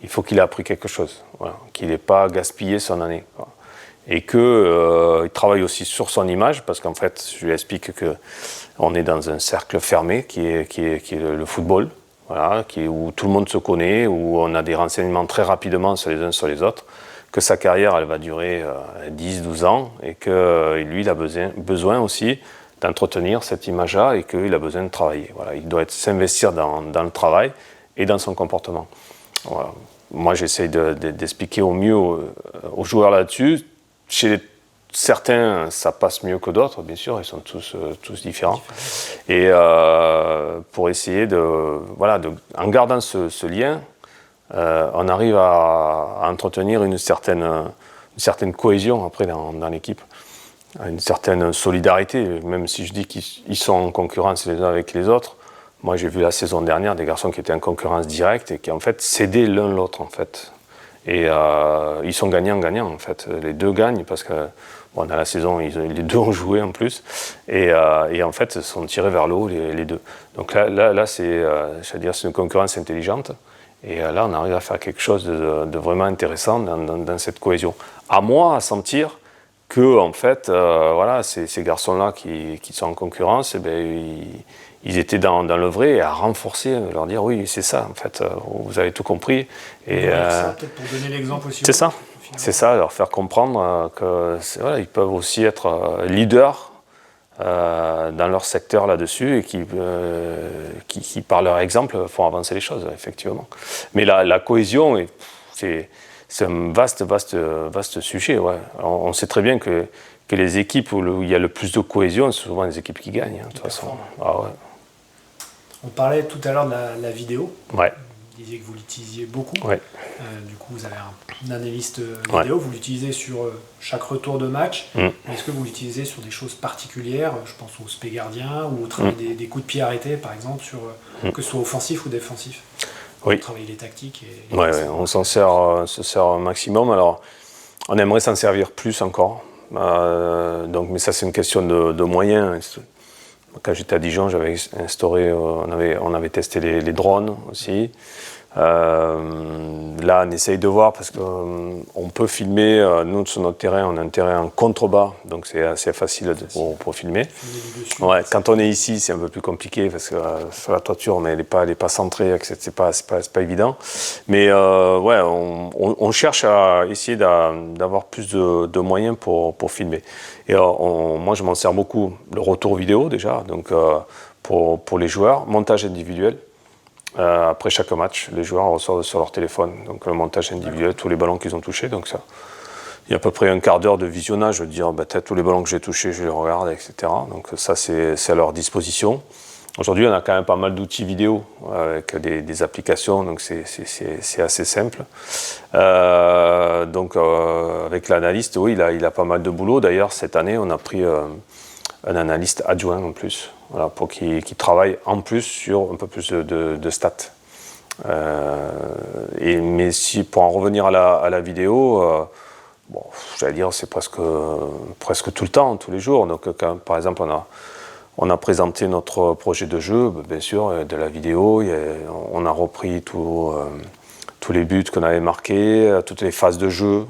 il faut qu'il ait appris quelque chose, voilà, qu'il n'ait pas gaspillé son année. Voilà. Et qu'il travaille aussi sur son image, parce qu'en fait, je lui explique qu'on est dans un cercle fermé qui est le football, voilà, où tout le monde se connaît, où on a des renseignements très rapidement sur les uns sur les autres, que sa carrière elle va durer 10-12 ans, et que lui, il a besoin aussi d'entretenir cette image-là, et qu'il a besoin de travailler. Voilà, il doit s'investir dans le travail et dans son comportement. Voilà. Moi, j'essaye d'expliquer au mieux aux joueurs là-dessus. Chez certains, ça passe mieux que d'autres, bien sûr, ils sont tous différents. Et pour essayer en gardant ce lien, on arrive à entretenir une certaine cohésion après dans l'équipe, une certaine solidarité, même si je dis qu'ils sont en concurrence les uns avec les autres. Moi, j'ai vu la saison dernière des garçons qui étaient en concurrence directe et qui, en fait, s'aidaient l'un l'autre, en fait. Et ils sont gagnants-gagnants, en fait. Les deux gagnent parce que, dans la saison, les deux ont joué en plus. Et en fait, ils sont tirés vers le haut, les deux. Donc là c'est une concurrence intelligente. Et là, on arrive à faire quelque chose de vraiment intéressant dans cette cohésion. À moi, à sentir que, en fait, ces garçons-là qui sont en concurrence, ils étaient dans le vrai et à renforcer, leur dire oui, c'est ça, en fait, vous avez tout compris. Et ça, peut-être pour donner l'exemple aussi. C'est ça, leur faire comprendre qu'ils peuvent aussi être leaders dans leur secteur là-dessus et qui, par leur exemple, font avancer les choses, effectivement. Mais la cohésion, c'est un vaste sujet. Ouais. On sait très bien que les équipes où il y a le plus de cohésion, c'est souvent les équipes qui gagnent, de toute façon. Ah, ouais. On parlait tout à l'heure de la vidéo. Ouais. Vous disiez que vous l'utilisiez beaucoup. Ouais. Du coup, vous avez un analyste vidéo. Vous l'utilisez sur chaque retour de match. Est-ce que vous l'utilisez sur des choses particulières? Je pense au spé gardien ou au travail des coups de pied arrêtés, par exemple, que ce soit offensif ou défensif. Oui. travailler les tactiques. Oui, on se sert un maximum. Alors, on aimerait s'en servir plus encore. Mais ça, c'est une question de moyens. Quand j'étais à Dijon, j'avais instauré, on avait testé les drones aussi. Là, on essaye de voir parce qu'on peut filmer. Nous, sur notre terrain, on a un terrain en contrebas, donc c'est assez facile pour filmer. Ouais, quand on est ici, c'est un peu plus compliqué parce que sur la toiture, mais elle n'est pas centrée, c'est pas évident. Mais ouais, on cherche à essayer d'avoir plus de moyens pour filmer. Et moi, je m'en sers beaucoup. Le retour vidéo déjà, donc pour les joueurs, montage individuel. Après chaque match, les joueurs reçoivent sur leur téléphone, donc le montage individuel, tous les ballons qu'ils ont touchés. Donc ça, il y a à peu près un quart d'heure de visionnage, je veux dire, peut-être tous les ballons que j'ai touchés, je les regarde, etc. Donc ça, c'est à leur disposition. Aujourd'hui, on a quand même pas mal d'outils vidéo avec des applications, donc c'est assez simple. Avec l'analyste, oui, il a pas mal de boulot. D'ailleurs, cette année, on a pris un analyste adjoint en plus, voilà, pour qui travaille en plus sur un peu plus de stats. Mais pour en revenir à la vidéo, bon, j'allais dire c'est presque tout le temps, tous les jours. Donc quand, par exemple, on a présenté notre projet de jeu, bien sûr, de la vidéo, on a repris tous les buts qu'on avait marqués, toutes les phases de jeu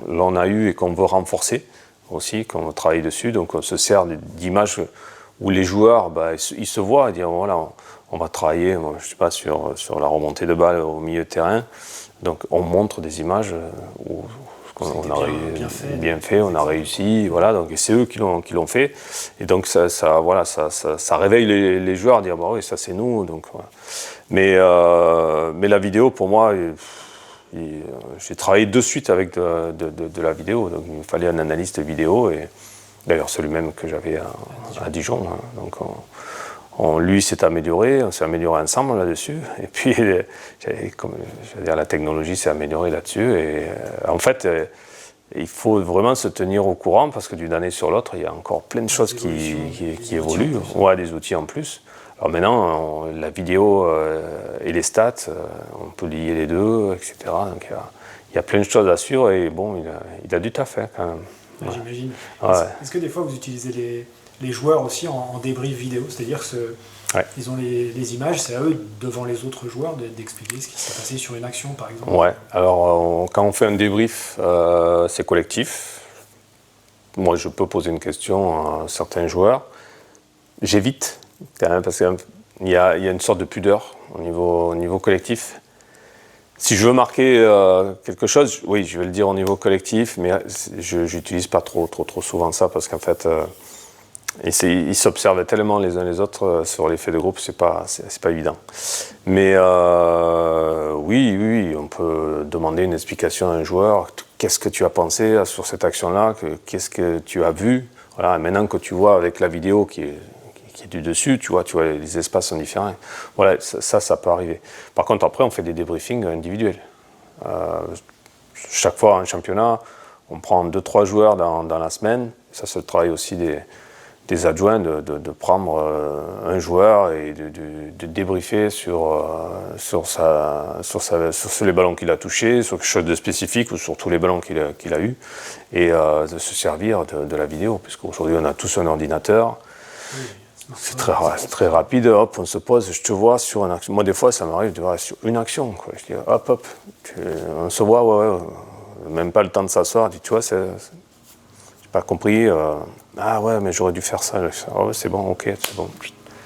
l'on a eu et qu'on veut renforcer aussi, qu'on travaille dessus. Donc on se sert d'images où les joueurs, ils se voient et disent voilà, on va travailler, je sais pas, sur la remontée de balle au milieu de terrain. Donc on montre des images où on a bien fait, on a réussi, voilà. Donc et c'est eux qui l'ont fait. Et donc ça réveille les joueurs à dire bah oui, ça c'est nous. Donc voilà. Mais la vidéo pour moi. J'ai travaillé de suite avec de la vidéo, donc il me fallait un analyste vidéo, et d'ailleurs celui-même que j'avais à Dijon. Hein. Donc lui s'est amélioré, on s'est amélioré ensemble là-dessus, et puis la technologie s'est améliorée là-dessus, et en fait il faut vraiment se tenir au courant parce que d'une année sur l'autre il y a encore plein de choses qui évoluent, des outils en plus. Alors maintenant, la vidéo et les stats, on peut lier les deux, etc. Donc il y a plein de choses à suivre et bon, il a du taf hein, quand même. Ouais. J'imagine. Ouais. Est-ce que des fois vous utilisez les joueurs aussi en débrief vidéo, c'est-à-dire qu'ils ont les images, c'est à eux devant les autres joueurs d'expliquer ce qui s'est passé sur une action par exemple? Ouais, alors quand on fait un débrief, c'est collectif. Moi je peux poser une question à certains joueurs. J'évite. Quand même, parce qu'il y a une sorte de pudeur au niveau collectif. Si je veux marquer quelque chose, oui, je vais le dire au niveau collectif, mais je n'utilise pas trop souvent ça parce qu'en fait, ils s'observent tellement les uns les autres sur l'effet de groupe, c'est pas évident. Mais oui, on peut demander une explication à un joueur. Qu'est-ce que tu as pensé sur cette action-là? Qu'est-ce que tu as vu? Voilà, maintenant que tu vois avec la vidéo qui est du dessus, tu vois, les espaces sont différents. Voilà, ça peut arriver. Par contre, après, on fait des débriefings individuels. Chaque fois en championnat, on prend 2-3 joueurs dans la semaine. Ça, c'est le travail aussi des adjoints de prendre un joueur et de débriefer sur les ballons qu'il a touchés, sur quelque chose de spécifique ou sur tous les ballons qu'il a eu, et de se servir de la vidéo, puisqu'aujourd'hui, on a tous un ordinateur. Oui. C'est très rapide, hop, on se pose, je te vois sur une action. Moi, des fois, ça m'arrive de voir sur une action, quoi. Je dis, hop, on se voit, ouais, même pas le temps de s'asseoir, tu vois, j'ai pas compris, ah ouais, mais j'aurais dû faire ça. Oh, c'est bon, ok, c'est bon.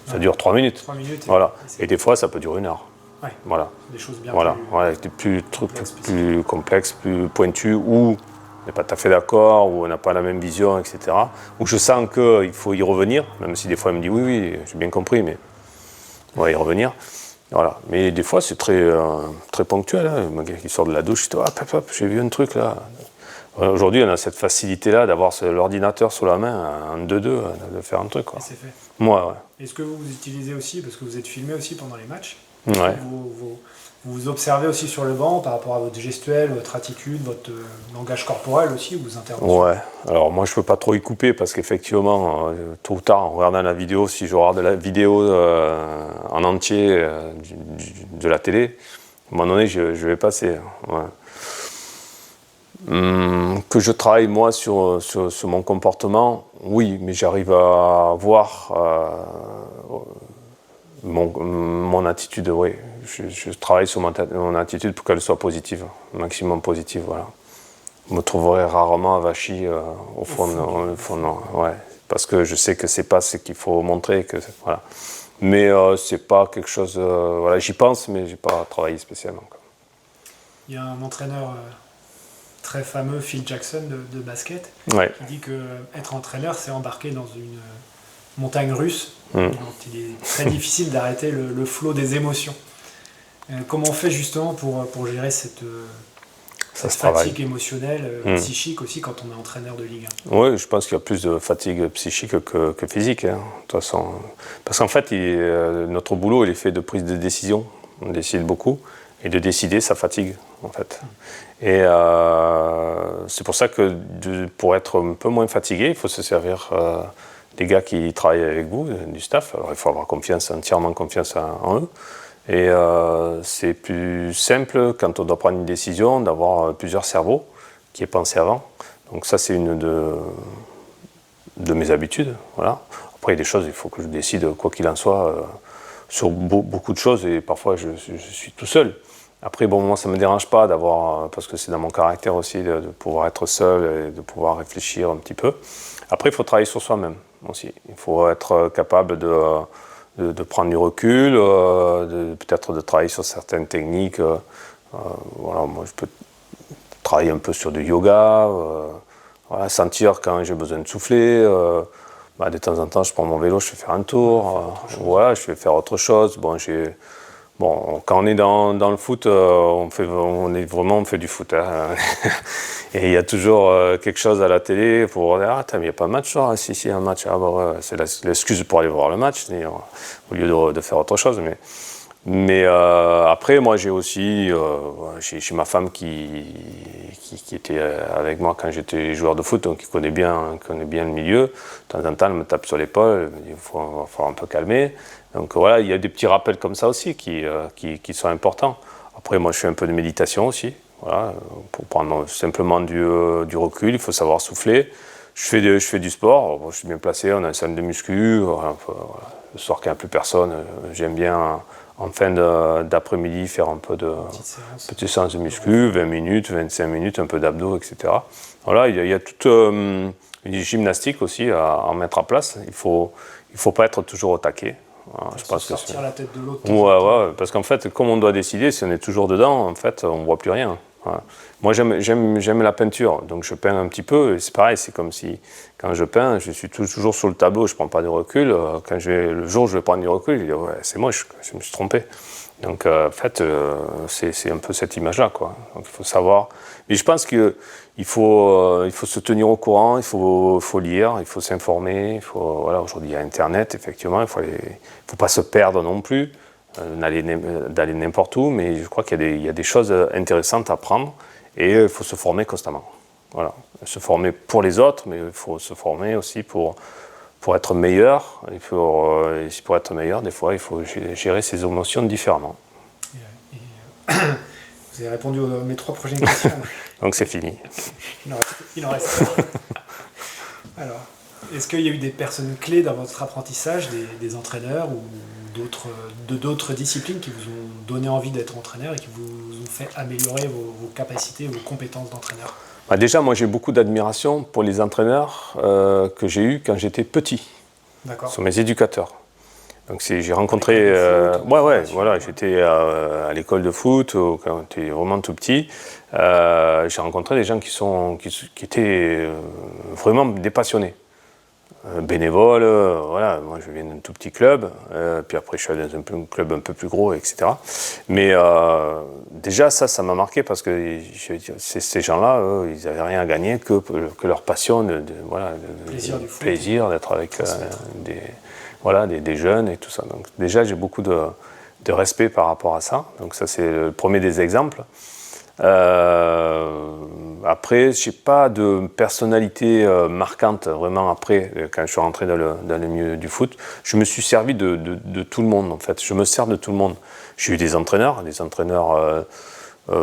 Ça dure 3 minutes. 3 minutes. Voilà. Et des fois, ça peut durer 1 heure. Ouais. Voilà. Des choses bien plus complexes, plus pointues, ou on n'est pas tout à fait d'accord, ou on n'a pas la même vision, etc. Où je sens qu'il faut y revenir, même si des fois il me dit oui, j'ai bien compris, mais on va y revenir. Voilà. Mais des fois c'est très ponctuel. Hein. Le gars qui sort de la douche, il dit hop, j'ai vu un truc là. Aujourd'hui, on a cette facilité-là d'avoir l'ordinateur sous la main, en 2-2, de faire un truc. Quoi. Et c'est fait. Moi, ouais. Est-ce que vous utilisez aussi, parce que vous êtes filmé aussi pendant les matchs, Ouais. Vous observez aussi sur le banc par rapport à votre gestuelle, votre attitude, votre langage corporel aussi, vos interventions. Ouais, alors moi je peux pas trop y couper parce qu'effectivement, tôt ou tard, en regardant la vidéo, si je regarde la vidéo en entier de la télé, à un moment donné je vais passer. Ouais. Que je travaille moi sur mon comportement, oui, mais j'arrive à voir mon attitude, oui. Je travaille sur mon attitude pour qu'elle soit positive, maximum positive, voilà. Vous me trouverez rarement avachi au fond, non, ouais. Parce que je sais que c'est pas ce qu'il faut montrer, voilà. Mais c'est pas quelque chose, voilà, j'y pense, mais j'ai pas travaillé spécialement, quoi. Il y a un entraîneur très fameux, Phil Jackson de basket, Ouais. qui dit que être entraîneur, c'est embarquer dans une montagne russe, dont il est très difficile d'arrêter le flot des émotions. Comment on fait justement pour gérer cette fatigue émotionnelle, psychique aussi, quand on est entraîneur de Ligue 1? Oui, je pense qu'il y a plus de fatigue psychique que physique, hein, de toute façon. Parce qu'en fait, notre boulot, il est fait de prise de décision. On décide beaucoup. Et de décider, ça fatigue, en fait. Et c'est pour ça que pour être un peu moins fatigué, il faut se servir des gars qui travaillent avec vous, du staff. Alors, il faut avoir entièrement confiance en eux. Et c'est plus simple, quand on doit prendre une décision, d'avoir plusieurs cerveaux qui aient pensé avant. Donc ça, c'est une de mes habitudes. Voilà. Après, il y a des choses, il faut que je décide, quoi qu'il en soit, sur beaucoup de choses, et parfois, je suis tout seul. Après, bon, moi, ça ne me dérange pas d'avoir, parce que c'est dans mon caractère aussi, de pouvoir être seul et de pouvoir réfléchir un petit peu. Après, il faut travailler sur soi-même aussi. Il faut être capable de prendre du recul, peut-être de travailler sur certaines techniques. Voilà, moi, je peux travailler un peu sur du yoga, voilà, sentir quand j'ai besoin de souffler. De temps en temps, je prends mon vélo, je vais faire un tour. Voilà, je vais faire autre chose. Bon, quand on est dans le foot, on fait du foot. Hein. Et il y a toujours quelque chose à la télé pour dire « Ah, il n'y a pas de match, ça ?» Si, il y a un match. Ah, bah, ouais, c'est l'excuse pour aller voir le match, au lieu de faire autre chose. Mais après, moi, j'ai aussi j'ai ma femme qui était avec moi quand j'étais joueur de foot, donc qui connaît bien le milieu. De temps en temps, elle me tape sur l'épaule, il va falloir un peu calmer. Donc voilà, il y a des petits rappels comme ça aussi qui sont importants. Après, moi, je fais un peu de méditation aussi. Voilà, pour prendre simplement du recul, il faut savoir souffler. Je fais du sport, je suis bien placé, on a une salle de muscu. Voilà, le soir, quand il n'y a plus personne, j'aime bien en fin d'après-midi faire un peu de petite séance de muscu, 20 minutes, 25 minutes, un peu d'abdos, etc. Voilà, il y a toute une gymnastique aussi à mettre en place. Il faut pas être toujours au taquet. Voilà, je pense sortir la tête de l'autre. Ouais, parce qu'en fait, comme on doit décider, si on est toujours dedans, en fait, on ne voit plus rien. Voilà. Moi, j'aime la peinture, donc je peins un petit peu, et c'est pareil, c'est comme si, quand je peins, je suis toujours sur le tableau, je ne prends pas de recul. Le jour où je vais prendre du recul, je dis, ouais, c'est moche, je me suis trompé. Donc, en fait, c'est un peu cette image-là, quoi. Donc, il faut savoir. Mais je pense qu'il faut se tenir au courant, il faut lire, il faut s'informer. Voilà, aujourd'hui, il y a Internet, effectivement, il faut pas se perdre non plus, d'aller n'importe où, mais je crois qu'il y a des choses intéressantes à prendre, et il faut se former constamment. Voilà. Se former pour les autres, mais il faut se former aussi pour être meilleur. Pour être meilleur, des fois, il faut gérer ses émotions différemment. Vous avez répondu à mes 3 prochaines questions. Donc c'est fini. Il en reste. Alors, est-ce qu'il y a eu des personnes clés dans votre apprentissage, des entraîneurs ou d'autres disciplines qui vous ont donné envie d'être entraîneur et qui vous ont fait améliorer vos capacités, vos compétences d'entraîneur? Déjà, moi j'ai beaucoup d'admiration pour les entraîneurs que j'ai eus quand j'étais petit. D'accord. Sur mes éducateurs. Donc j'ai rencontré, voilà, j'étais à l'école de foot quand j'étais vraiment tout petit. J'ai rencontré des gens qui étaient vraiment des passionnés, bénévoles. Voilà, moi je viens d'un tout petit club, puis après je suis allé dans un club un peu plus gros, etc. Mais déjà ça m'a marqué parce que ces gens-là, eux, ils n'avaient rien à gagner que leur passion plaisir d'être avec des jeunes et tout ça. Donc déjà j'ai beaucoup de respect par rapport à ça. Donc ça, c'est le premier des exemples. Après, je n'ai pas de personnalité marquante vraiment après, quand je suis rentré dans le milieu du foot. Je me suis servi de tout le monde en fait. Je me sers de tout le monde. J'ai eu des entraîneurs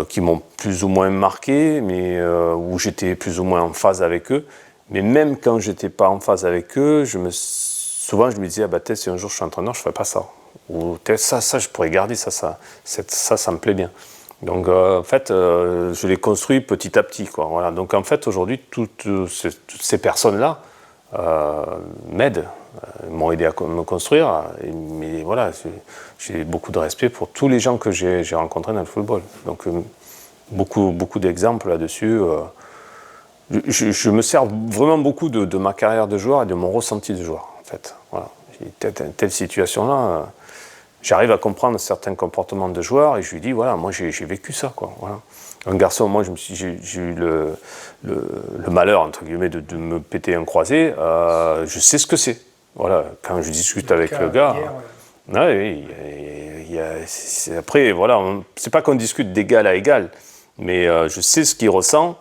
qui m'ont plus ou moins marqué, mais où j'étais plus ou moins en phase avec eux. Mais même quand je n'étais pas en phase avec eux, souvent je me disais, peut-être si un jour je suis entraîneur, je ne ferai pas ça. Ou peut-être ça je pourrais garder, ça me plaît bien. Donc en fait, je l'ai construit petit à petit, quoi. Voilà. Donc en fait, aujourd'hui, toutes ces personnes-là m'aident, m'ont aidé à me construire. Mais voilà, j'ai beaucoup de respect pour tous les gens que j'ai rencontrés dans le football. Donc beaucoup d'exemples là-dessus. Je me sers vraiment beaucoup de ma carrière de joueur et de mon ressenti de joueur, en fait. Voilà. Telle situation-là, j'arrive à comprendre certains comportements de joueurs et je lui dis, voilà, moi j'ai vécu ça, quoi. Voilà. Un garçon, moi j'ai eu le malheur, entre guillemets, de me péter un croisé, je sais ce que c'est. Voilà, quand je discute avec le gars... Après, voilà, c'est pas qu'on discute d'égal à égal, mais je sais ce qu'il ressent.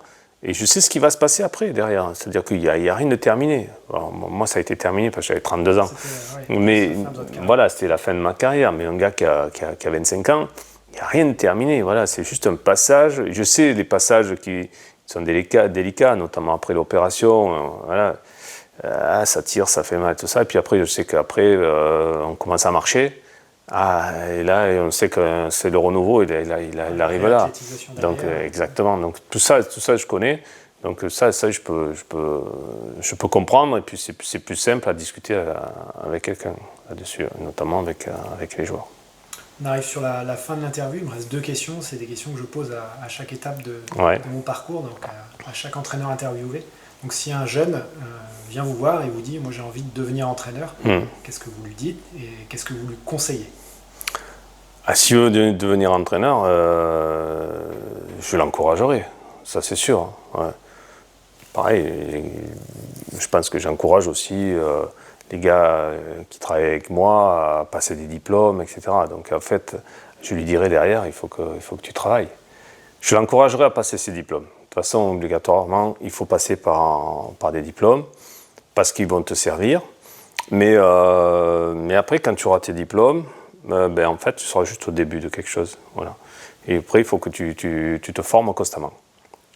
Et je sais ce qui va se passer après, derrière. C'est-à-dire qu'il n'y a rien de terminé. Alors, moi, ça a été terminé parce que j'avais 32 ans. Mais voilà, c'était la fin de ma carrière. Mais un gars qui a 25 ans, il n'y a rien de terminé. Voilà, c'est juste un passage. Je sais les passages qui sont délicats, notamment après l'opération. Voilà. Ça tire, ça fait mal, tout ça. Et puis après, je sais qu'après, on commence à marcher. Et là, on sait que c'est le renouveau, il arrive là. Donc, exactement. Donc, tout ça, je connais. Donc, ça je peux comprendre. Et puis, c'est plus simple à discuter avec quelqu'un là-dessus, notamment avec les joueurs. On arrive sur la fin de l'interview. Il me reste 2 questions. C'est des questions que je pose à chaque étape de mon parcours, donc à chaque entraîneur interviewé. Donc, si un jeune vient vous voir et vous dit « Moi, j'ai envie de devenir entraîneur », qu'est-ce que vous lui dites et qu'est-ce que vous lui conseillez ? Si veut devenir entraîneur, je l'encouragerai, ça c'est sûr. Ouais. Pareil, je pense que j'encourage aussi les gars qui travaillent avec moi à passer des diplômes, etc. Donc en fait, je lui dirai derrière, il faut que tu travailles. Je l'encouragerai à passer ses diplômes. De toute façon, obligatoirement, il faut passer par des diplômes, parce qu'ils vont te servir. Mais après, quand tu auras tes diplômes, en fait, tu seras juste au début de quelque chose. Voilà. Et après, il faut que tu te formes constamment.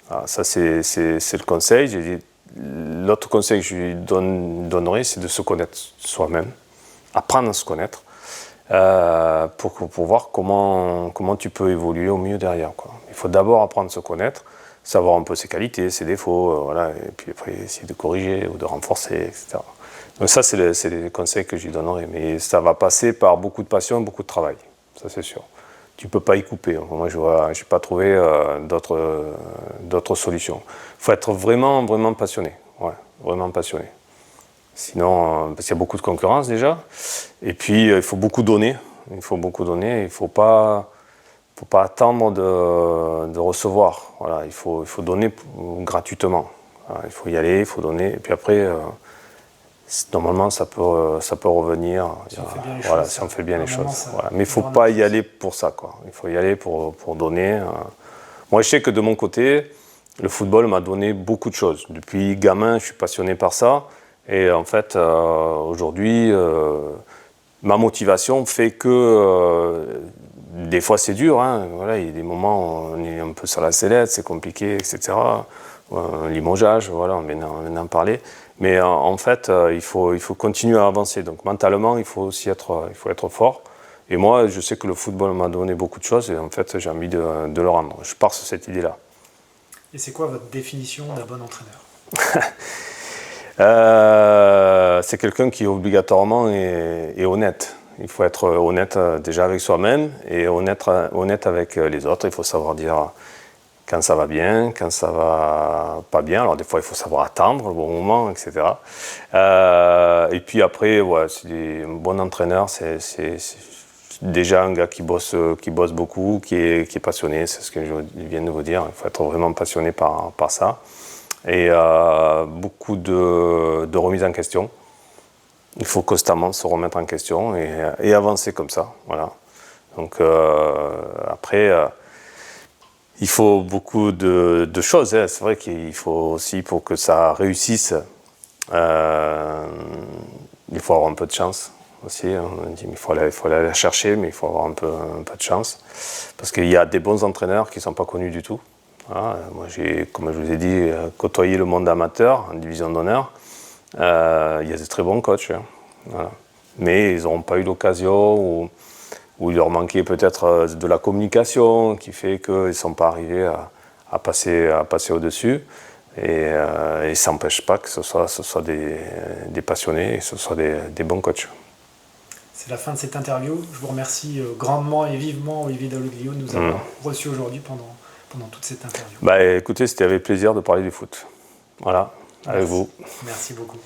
Alors, ça, c'est le conseil. L'autre conseil que je lui donnerai, c'est de se connaître soi-même, apprendre à se connaître, pour voir comment tu peux évoluer au mieux derrière, quoi. Il faut d'abord apprendre à se connaître, savoir un peu ses qualités, ses défauts, voilà, et puis après essayer de corriger ou de renforcer, etc. Donc ça, c'est les conseils que je lui donnerai. Mais ça va passer par beaucoup de passion, beaucoup de travail. Ça, c'est sûr. Tu ne peux pas y couper. Moi, je n'ai pas trouvé d'autres solutions. Il faut être vraiment, vraiment passionné. Ouais, vraiment passionné. Sinon, parce qu'il y a beaucoup de concurrence déjà. Et puis, il faut beaucoup donner. Il faut ne faut pas attendre de recevoir. Voilà, il faut donner gratuitement. Voilà, il faut y aller, il faut donner. Et puis après... normalement, ça peut revenir. Si on fait bien les choses. Voilà. Mais il ne faut pas y aller pour ça, quoi. Il faut y aller pour donner. Moi, je sais que de mon côté, le football m'a donné beaucoup de choses. Depuis gamin, je suis passionné par ça. Et en fait, aujourd'hui, ma motivation fait que des fois, c'est dur. Voilà, il y a des moments où on est un peu sur la sellette, c'est compliqué, etc. Un limogeage, voilà, on vient d'en parler. Mais en fait, il faut continuer à avancer. Donc mentalement, il faut aussi être fort. Et moi, je sais que le football m'a donné beaucoup de choses et en fait, j'ai envie de le rendre. Je pars sur cette idée-là. Et c'est quoi votre définition d'un bon entraîneur ? C'est quelqu'un qui obligatoirement est honnête. Il faut être honnête déjà avec soi-même et honnête avec les autres. Il faut savoir dire quand ça va bien, quand ça va pas bien. Alors des fois, il faut savoir attendre le bon moment, etc. Et puis après, un bon entraîneur, c'est déjà un gars qui bosse beaucoup, qui est passionné. C'est ce que je viens de vous dire. Il faut être vraiment passionné par ça. Et beaucoup de remise en question. Il faut constamment se remettre en question et avancer comme ça. Voilà. Donc après, il faut beaucoup de choses. Hein. C'est vrai qu'il faut aussi, pour que ça réussisse, il faut avoir un peu de chance aussi. On dit, il faut aller la chercher, mais il faut avoir un peu de chance. Parce qu'il y a des bons entraîneurs qui ne sont pas connus du tout. Voilà. Moi, j'ai, comme je vous ai dit, côtoyé le monde amateur en division d'honneur. Il y a de très bons coachs. Hein. Voilà. Mais ils n'auront pas eu l'occasion ou il leur manquait peut-être de la communication qui fait qu'ils ne sont pas arrivés à passer au-dessus. Et ça n'empêche pas que ce soit des passionnés et que ce soit des bons coachs. C'est la fin de cette interview. Je vous remercie grandement et vivement, Olivier Dalloglio, de nous avoir reçus aujourd'hui pendant toute cette interview. Bah, écoutez, c'était avec plaisir de parler du foot. Voilà, avec vous. Merci beaucoup.